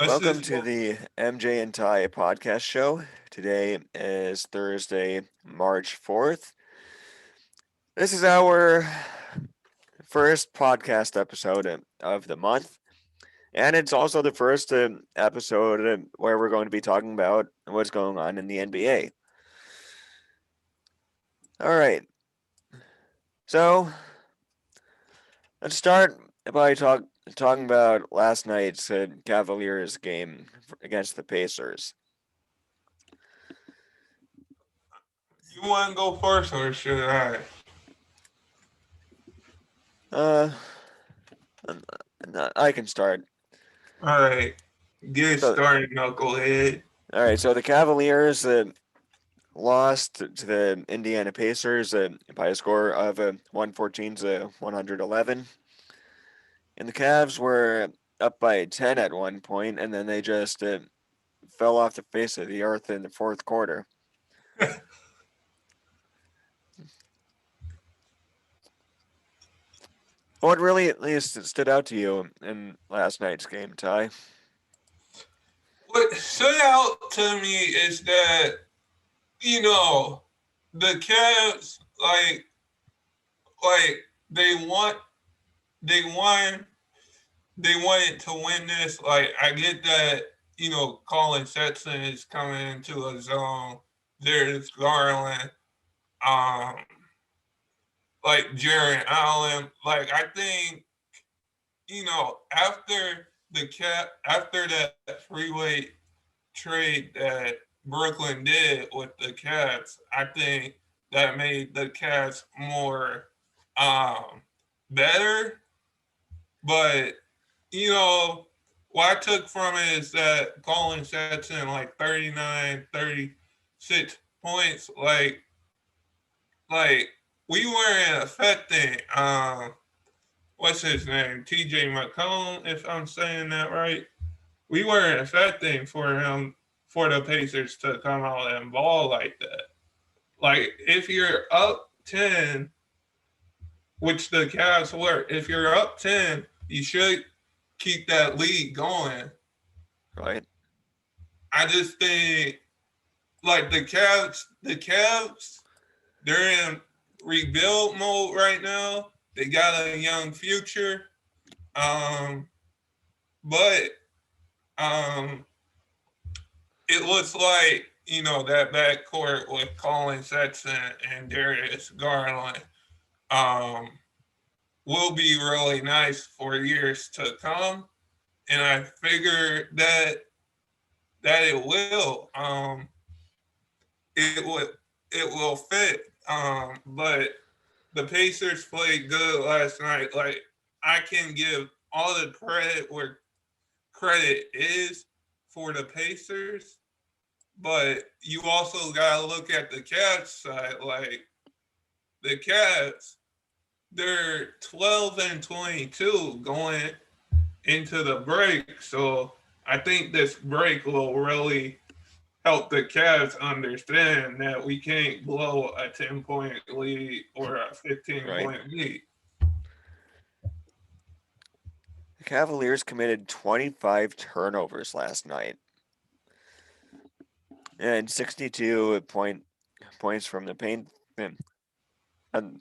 What's Welcome this? to the MJ and Ty podcast show. Today is Thursday, March 4th. This is our first podcast episode of the month, and it's also the first episode where we're going to be talking about what's going on in the NBA. All right, so let's start by talking about last night's Cavaliers game against the Pacers. You want to go first or should I? Uh, I can start. All right. Get So, started, knucklehead. all right, so the Cavaliers lost to the Indiana Pacers by a score of 114 to 111. And the Cavs were up by 10 at one point, and then they just fell off the face of the earth in the fourth quarter. What really at least stood out to you in last night's game, Ty? What stood out to me is that, you know, the Cavs, like they want, they won, they wanted to win this. Like, I get that, Colin Sexton is coming into a zone. There's Garland. Um, like Jared Allen. Like I think, after that freeway trade that Brooklyn did with the Cavs, I think that made the Cavs more better. But what I took from it is that Colin Sexton like 39, 36 points. Like we weren't affecting what's his name? TJ McCollum, if I'm saying that right. We weren't affecting for the Pacers to come out and ball like that. Like if you're up 10, which the Cavs were, if you're up 10, you should keep that lead going. Right? I just think like the Cavs, they're in rebuild mode right now. They got a young future. Um, but um, it looks like that backcourt with Colin Sexton and Darius Garland um, will be really nice for years to come, and I figure that it will. It would it will fit. But the Pacers played good last night. Like I can give all the credit where credit is for the Pacers, but you also gotta look at the Cavs side. Like the Cavs, they're 12-22 going into the break. So I think this break will really help the Cavs understand that we can't blow a 10-point lead or a 15 Right? point lead. The Cavaliers committed 25 turnovers last night and 62 points from the paint. And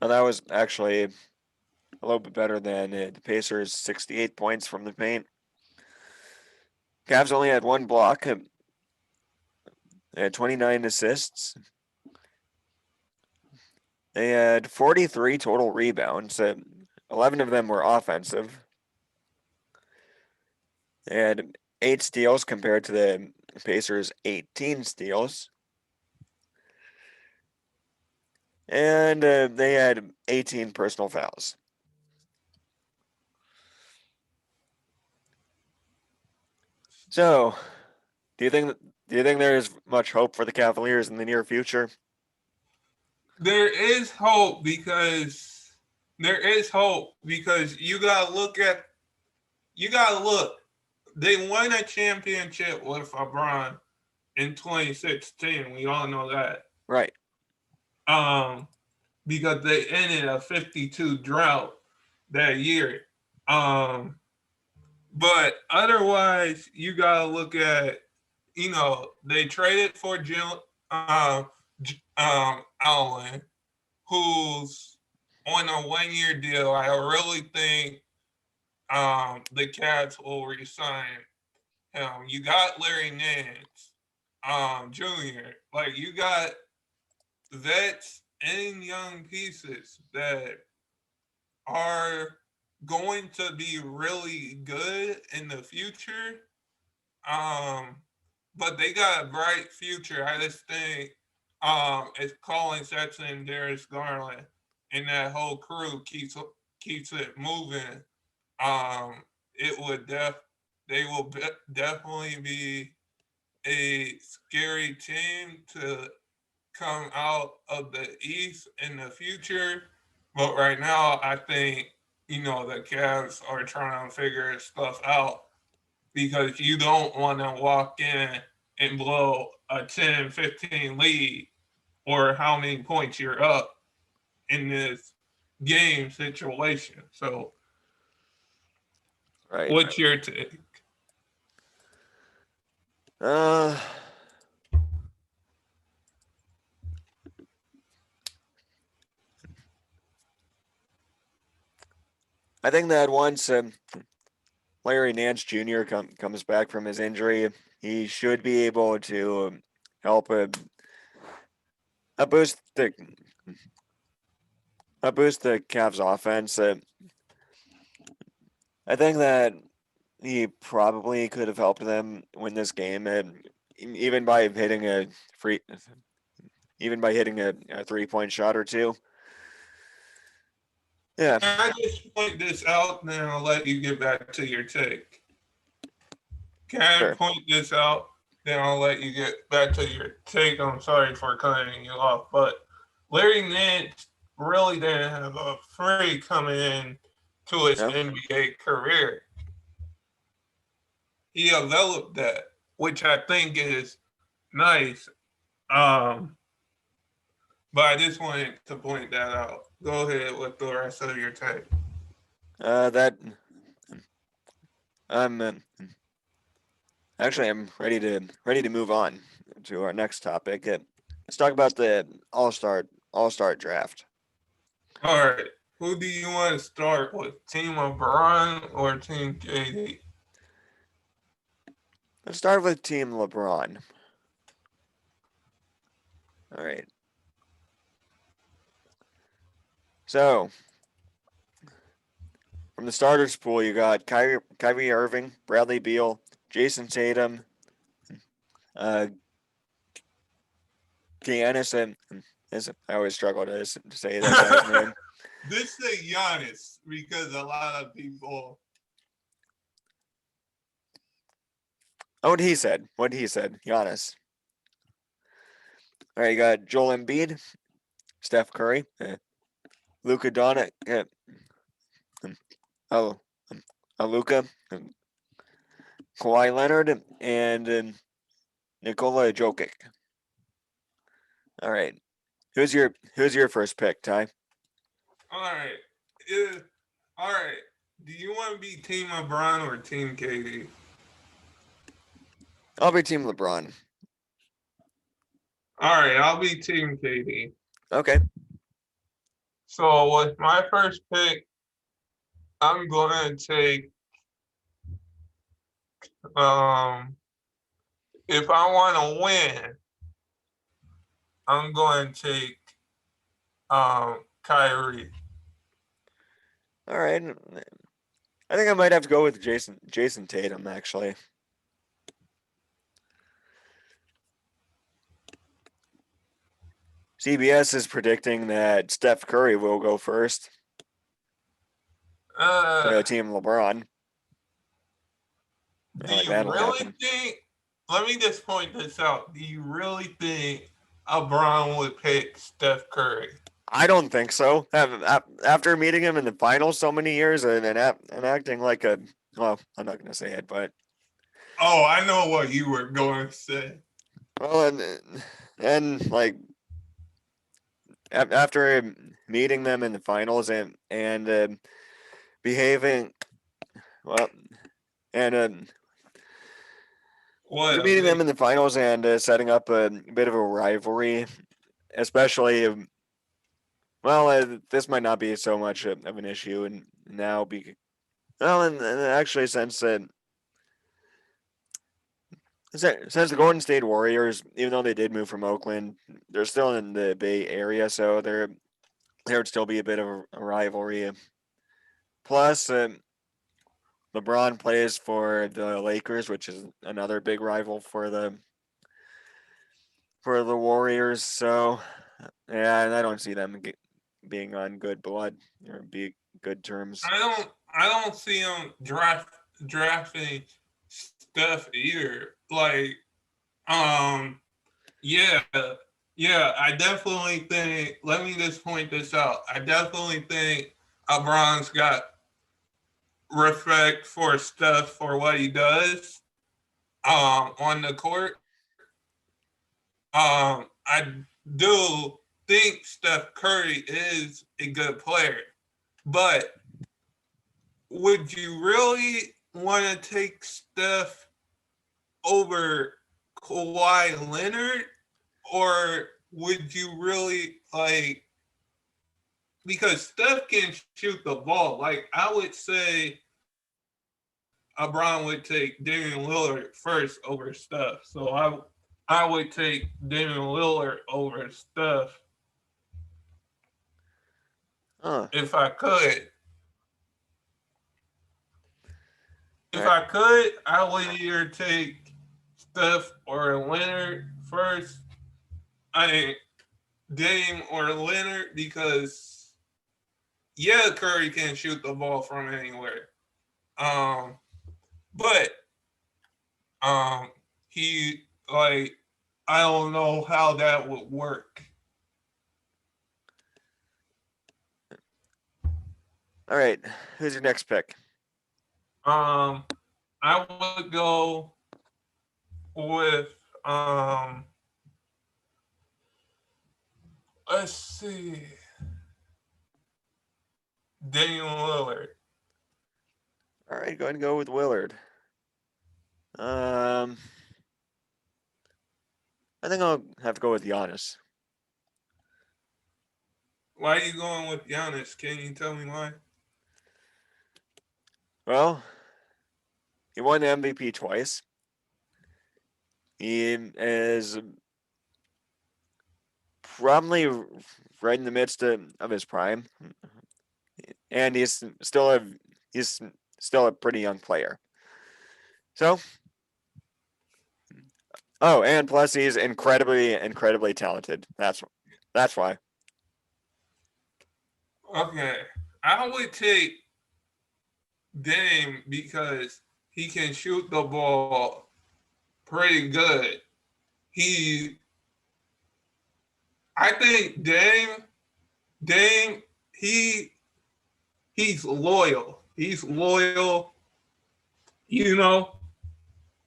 that was actually a little bit better than the Pacers' 68 points from the paint. Cavs only had one block. They had 29 assists. They had 43 total rebounds. 11 of them were offensive. They had 8 steals compared to the Pacers' 18 steals. And they had 18 personal fouls. So, do you think there is much hope for the Cavaliers in the near future? There is hope because you gotta look. They won a championship with LeBron in 2016. We all know that. Right. Um, because they ended a 52 drought that year. Um, But otherwise, you gotta look at, they traded for Jill, Allen, who's on a 1 year deal. I really think the Cavs will resign him. You got Larry Nance, Jr. Like you got vets and young pieces that are going to be really good in the future. Um, but they got a bright future. I just think if Colin Sexton, Darius Garland, and that whole crew keeps it moving, it would they will definitely be a scary team to come out of the East in the future. But right now, I think, the Cavs are trying to figure stuff out because you don't want to walk in and blow a 10-15 lead or how many points you're up in this game situation. So, Right. what's your take? Uh, I think that once Larry Nance Jr. Comes back from his injury, he should be able to help boost the Cavs offense. I think that he probably could have helped them win this game, even by hitting free, even by hitting a 3-point shot or two. Yeah, Can I just point this out, then I'll let you get back to your take? Can I sure. point this out? Then I'll let you get back to your take. I'm sorry for cutting you off, but Larry Nance really didn't have a free coming in to his No, NBA career. He developed that, which I think is nice. Um, but I just wanted to point that out. Go ahead with the rest of your take. that I'm actually I'm ready to move on to our next topic. Let's talk about the All Star draft. All right. Who do you want to start with? Team LeBron or Team KD? Let's start with Team LeBron. All right. So from the starters pool, you got Kyrie Irving, Bradley Beal, Jason Tatum, uh, Giannis, and I always struggle to say that guy's name. This say Giannis because a lot of people. Oh, what he said, Giannis. All right, you got Joel Embiid, Steph Curry, Luka Doncic, oh, Luka, Kawhi Leonard, and Nikola Jokic. All right, who's your first pick, Ty? All right. Uh, all right. Do you want to be Team LeBron or Team KD? I'll be Team LeBron. All right. I'll be Team KD. Okay. So with my first pick, I'm going to take. Um, if I want to win, I'm going to take Kyrie. All right. I think I might have to go with Jason Tatum actually. CBS is predicting that Steph Curry will go first to Uh, Team LeBron. do Like you that'll really happen. think? Let me just point this out. Do you really think LeBron would pick Steph Curry? I don't think so. After meeting him in the finals so many years and acting like a well, I'm not gonna say it, but Oh, I know what you were going to say. well, and like after meeting them in the finals and behaving well and What we're a meeting them big in the finals and setting up a bit of a rivalry, especially. Well, this might not be so much of an issue, and now and actually since the Golden State Warriors, even though they did move from Oakland, they're still in the Bay Area, so there would still be a bit of a rivalry. Plus, LeBron plays for the Lakers, which is another big rival for the Warriors. So, yeah, and I don't see them being on good blood or be good terms. I don't see him drafting stuff either. Like, um, yeah, yeah. I definitely think. Let me just point this out. I definitely think LeBron's got respect for stuff for what he does on the court. I do think Steph Curry is a good player, but would you really want to take Steph over Kawhi Leonard, or would you really like? Because Steph can shoot the ball. Like I would say, LeBron would take Damian Lillard first over Steph. So I would take Damian Lillard over Steph Huh. if I could. All If right. I could, I would either take Steph or Leonard first. I mean, Dame or Leonard because yeah, Curry can shoot the ball from anywhere. Um, but um, he like I don't know how that would work. All right. Who's your next pick? Um, I would go with let's see, Damian Lillard. All right, go ahead and go with Willard. Um, I think I'll have to go with Giannis. Why are you going with Giannis? Can you tell me why? Well, he won the MVP twice. He is probably right in the midst of his prime, and he's still a pretty young player. So, oh, and plus he's incredibly talented. That's why. Okay, I would take Dame because he can shoot the ball pretty good. He, I think Dame, he, he's loyal. He's loyal. You know,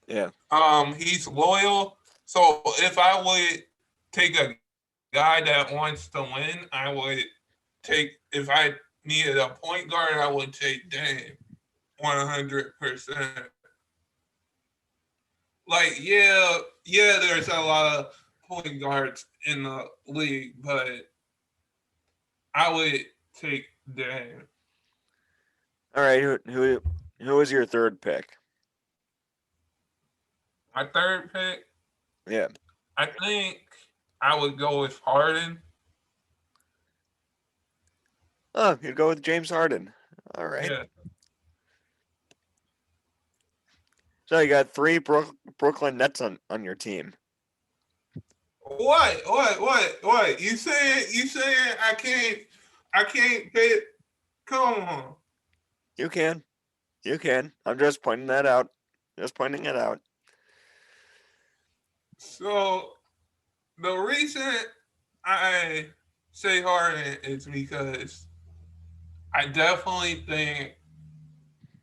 Yeah. he's loyal. So if I would take a guy that wants to win, I would take. If I needed a point guard, I would take Dame 100%. Like, yeah, there's a lot of point guards in the league, but I would take Dame. All right. Who was your third pick? My third pick, Yeah. I think I would go with Harden. Oh, you'd go with James Harden. All right. Yeah. So you got three Brooklyn Nets on your team. What? You saying I can't pay. Come on. You can. You can. I'm just pointing that out. Just pointing it out. So the reason I say Harden is because I definitely think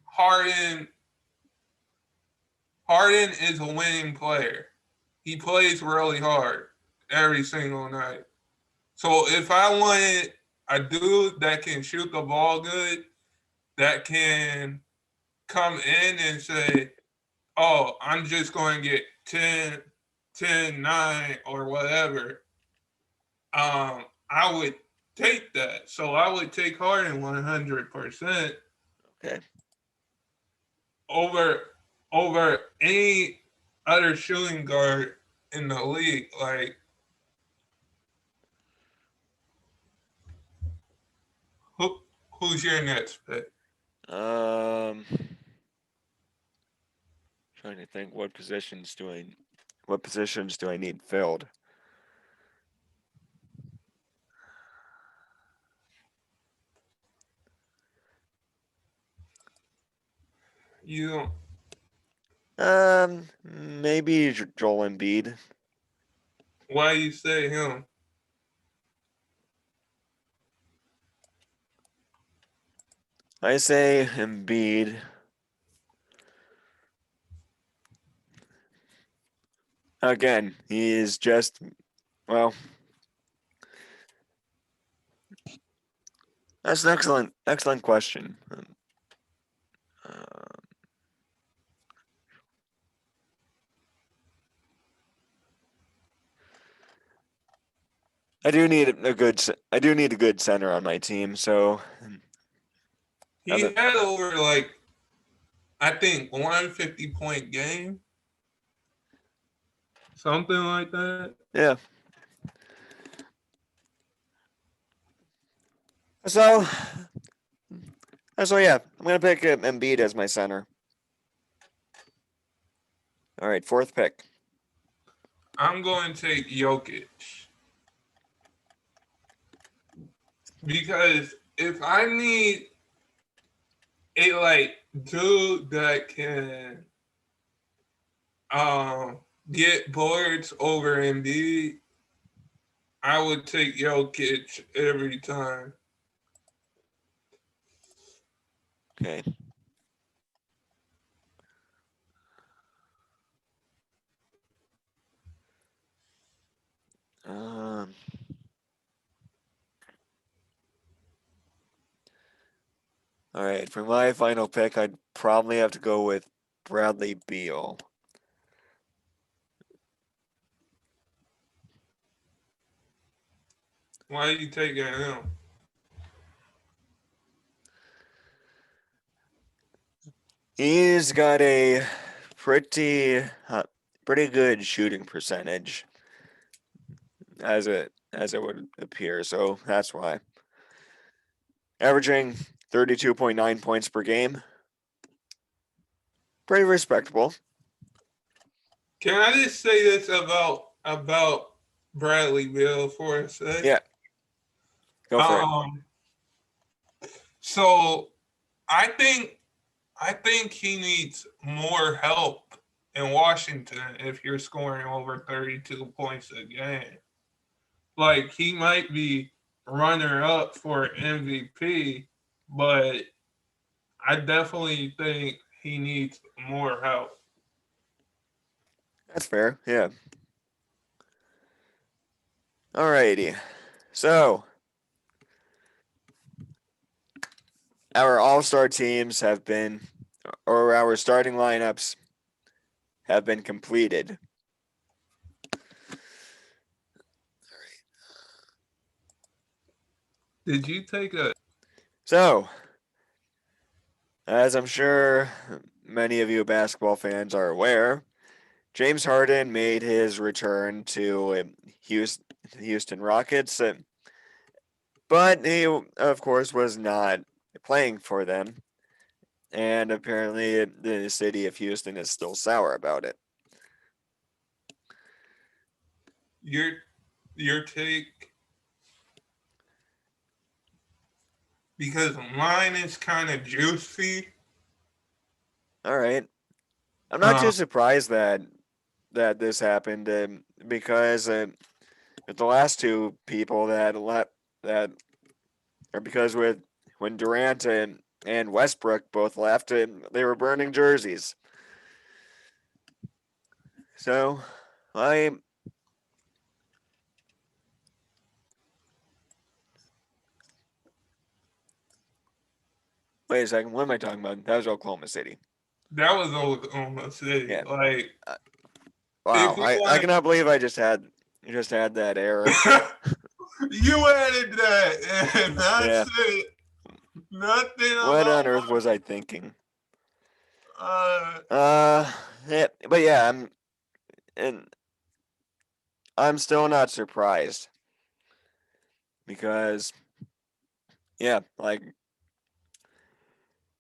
Harden Harden is a winning player. He plays really hard every single night. So if I wanted a dude that can shoot the ball good, that can come in and say, oh, I'm just going to get 10, 9, or whatever, I would take that. So I would take Harden 100% Okay. over over any other shooting guard in the league. Like, who who's your next pick? Um, trying to think what positions do I need filled? You don't, Maybe Joel Embiid. why you say him? I say Embiid. Again, he is just well. That's an excellent question. Uh, I do need a good center on my team. So, I'm He had over like I think 150-point game, something like that. yeah. So, yeah, I'm gonna pick Embiid as my center. All right, fourth pick. I'm going to take Jokic because if I need a like dude that can um get boards over Embiid, I would take Jokic every time. Okay. Um. All right, for my final pick, I'd probably have to go with Bradley Beal. Why are you taking him? He's got a pretty pretty good shooting percentage, as it would appear. So that's why. Averaging 32.9 points per game, pretty respectable. Can I just say this about Bradley Bill for a sec? Yeah, go for it. Um, so I think I think he needs more help in Washington if you're scoring over 32 points a game. Like he might be runner up for MVP, but I definitely think he needs more help. That's fair. Yeah. Alrighty. So our all-star teams have been, or our starting lineups have been completed. Did you take a So, as I'm sure many of you basketball fans are aware, James Harden made his return to Houston Rockets, but he, of course, was not playing for them. And apparently, the city of Houston is still sour about it. your your take? Because mine is kind of juicy. All right, I'm not Uh, too surprised that this happened because with the last two people that left that or because with when Durant and Westbrook both left, they were burning jerseys. So I wait a second. What am I talking about? That was Oklahoma City. That was Oklahoma City. Yeah. Like, Uh, if wow. you I want, cannot believe I just had that error. you added that, and I Yeah. said nothing What about on earth was I thinking? uh. Uh, yeah, but yeah, and I'm still not surprised because yeah, like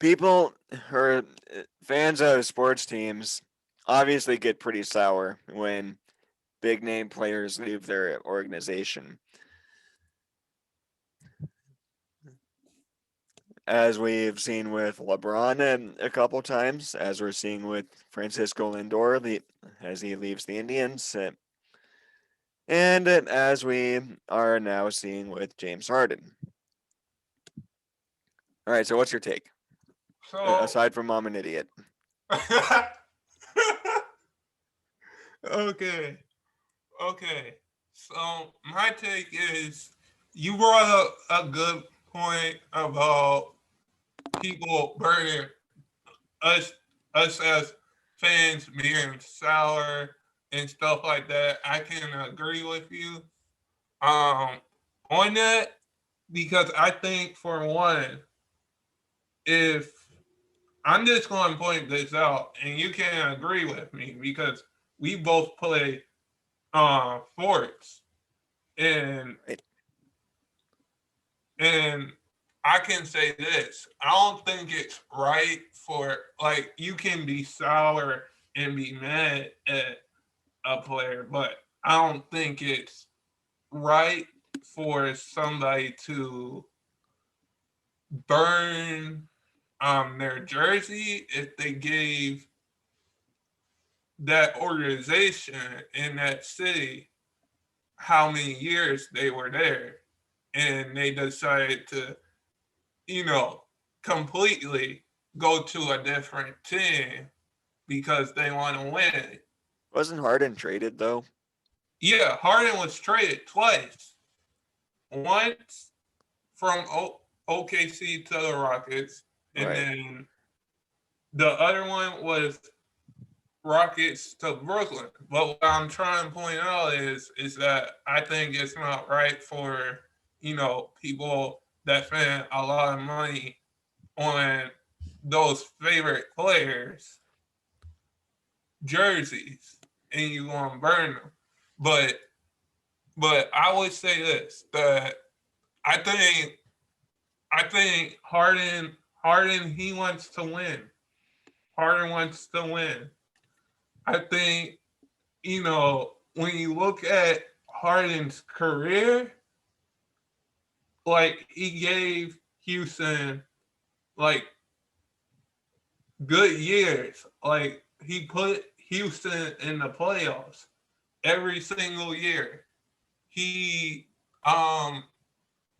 people or fans of sports teams obviously get pretty sour when big name players leave their organization. As we've seen with LeBron a couple times, as we're seeing with Francisco Lindor as he leaves the Indians, and as we are now seeing with James Harden. All right, so what's your take? So Aside from I'm an idiot. okay, okay. So my take is you brought up a good point about people burning us us as fans being sour and stuff like that. I can agree with you um on that because I think for one, if I'm just going to point this out, and you can agree with me because we both play sports, and Right? and I can say this: I don't think it's right for like you can be sour and be mad at a player, but I don't think it's right for somebody to burn their jersey if they gave that organization in that city how many years they were there and they decided to, you know, completely go to a different team because they want to win. Wasn't Harden traded though? Yeah, Harden was traded twice. Once from OKC to the Rockets, and Right. then the other one was Rockets to Brooklyn. But what I'm trying to point out is that I think it's not right for people that spend a lot of money on those favorite players jerseys and you want to burn them. But I would say this that I think Harden he wants to win. Harden wants to win. I think when you look at Harden's career, like he gave Houston like good years. Like he put Houston in the playoffs every single year. He um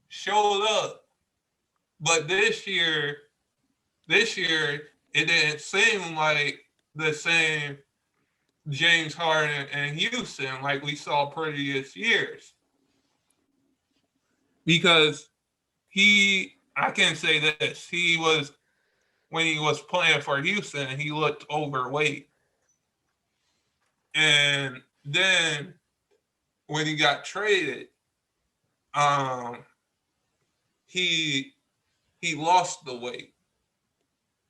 showed up, but this year it didn't seem like the same James Harden and Houston like we saw previous years because I can say this. He was when he was playing for Houston, he looked overweight. And then when he got traded, um, he he lost the weight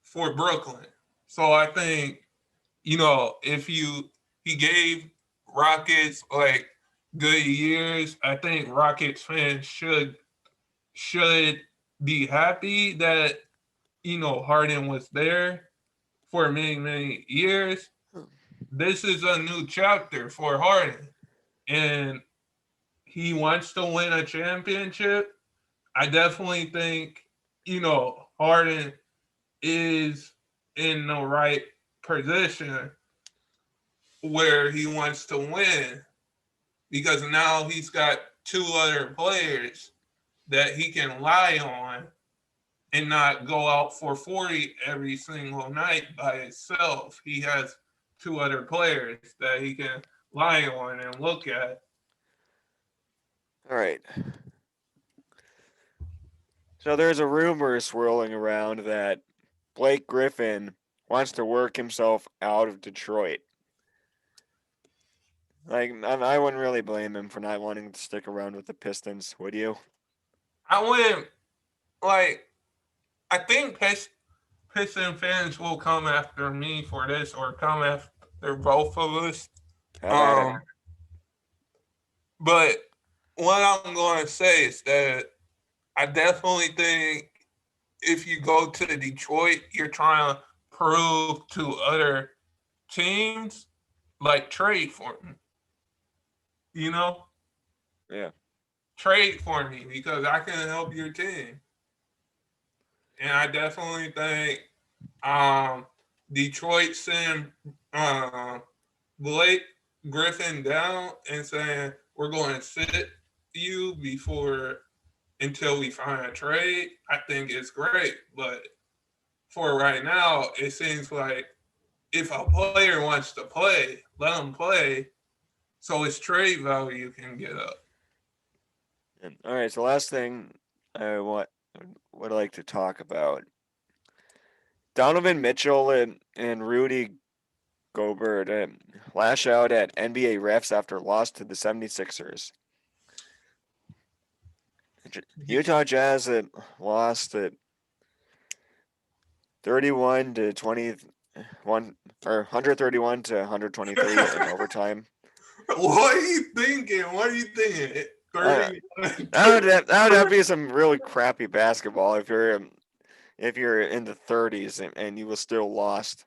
for Brooklyn. So I think, if he gave Rockets like good years, I think Rockets fans should be happy that Harden was there for many, many years. This is a new chapter for Harden, and he wants to win a championship. I definitely think, Harden is in the right position where he wants to win because now he's got two other players that he can rely on and not go out for 40 every single night by himself. He has two other players that he can rely on and look at. All right. So there's a rumor swirling around that Blake Griffin wants to work himself out of Detroit. Like, I wouldn't really blame him for not wanting to stick around with the Pistons, would you? I wouldn't like. I think Piston fans will come after me for this, or come after both of us. Have at it. Um, but what I'm going to say is that I definitely think if you go to Detroit, you're trying to prove to other teams, like trade for me. You know, Yeah. trade for me because I can help your team. And I definitely think um, Detroit sent uh, Blake Griffin down and saying we're going to sit you before until we find a trade. I think it's great, but for right now, it seems like if a player wants to play, let him play, so his trade value can get up. And, all right. So last thing I would like to talk about Donovan Mitchell and Rudy Gobert lash out at NBA refs after loss to the 76ers. Utah Jazz lost 31 to 21 or 131 to 123 in overtime. What are you thinking? What are you thinking? Uh, 30. that would be some really crappy basketball if you're in the 30s and you were still lost.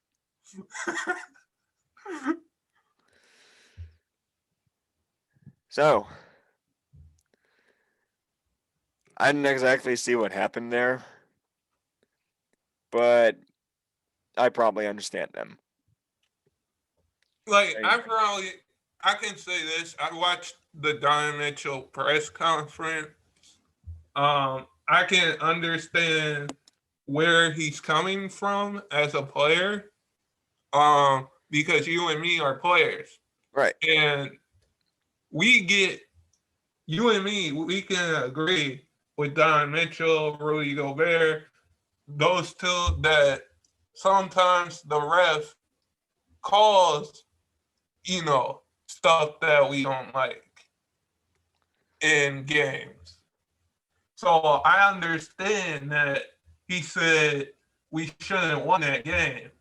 So I didn't exactly see what happened there, but I probably understand them. Like I, I can say this. I watched the Don Mitchell press conference. I can understand where he's coming from as a player. Because you and me are players, right, and we get you and me. We can agree with Don Mitchell, Rudy Gobert, those two that sometimes the ref calls, stuff that we don't like in games. So I understand that he said we shouldn't won that game.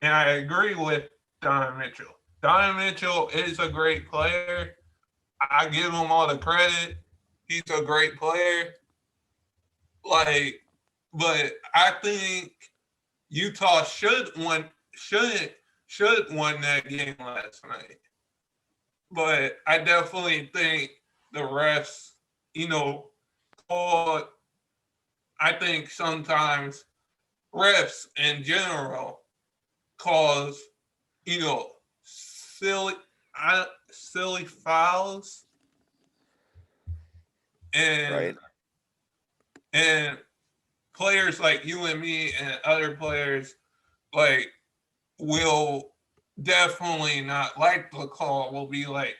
And I agree with Donovan Mitchell. Donovan Mitchell is a great player. I give him all the credit. He's a great player. Like, but I think Utah should won that game last night. But I definitely think the refs, you know, called. I think sometimes refs in general cause silly silly fouls and right. and players like you and me and other players like will definitely not like the call. Will be like,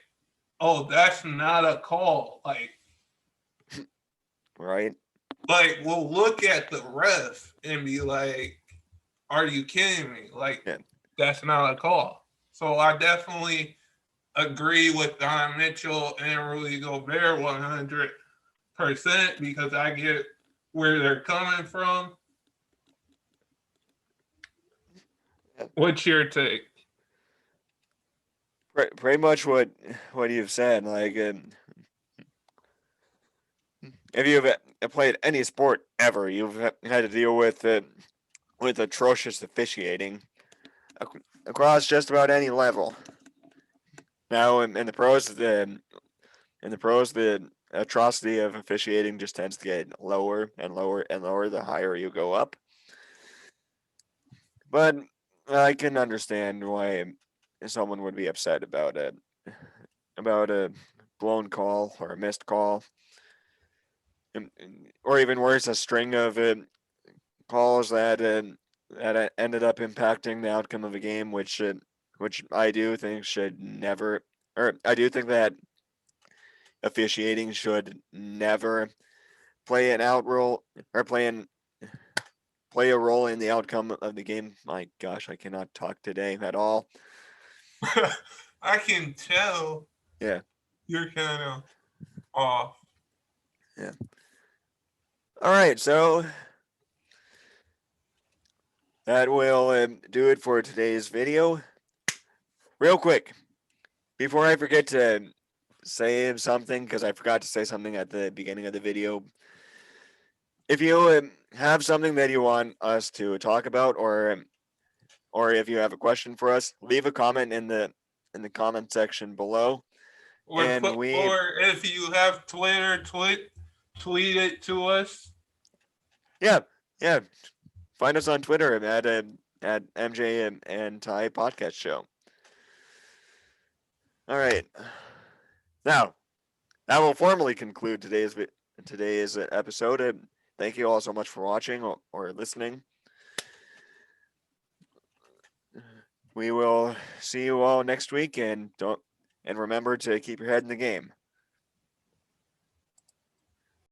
oh, that's not a call. Right? We'll look at the ref and be like, are you kidding me? Like, Yeah. that's not a call. So I definitely agree with Don Mitchell and Rudy Gobert 100% because I get where they're coming from. What's your take? Pretty much what you've said. Like, if you've played any sport ever, you've had to deal with atrocious officiating across just about any level. Now, in the pros, the atrocity of officiating just tends to get lower and lower and lower the higher you go up. But I can understand why someone would be upset about a blown call or a missed call, or even worse, a string of calls that ended up impacting the outcome of a game, which I do think should never, or I do think that officiating should never play an out role or play an play a role in the outcome of the game. My gosh, I cannot talk today at all. I can tell Yeah, you're kind of off. yeah. All right, so that will do it for today's video. Real quick, before I forget to say something, because I forgot to say something at the beginning of the video. If you have something that you want us to talk about, or if you have a question for us, leave a comment in the comment section below. And we, Or if you have Twitter, tweet it to us. yeah, yeah, find us on Twitter at mj and Ty Podcast Show. All right, now that will formally conclude today's episode. Thank you all so much for watching or listening. We will see you all next week, and remember to keep your head in the game.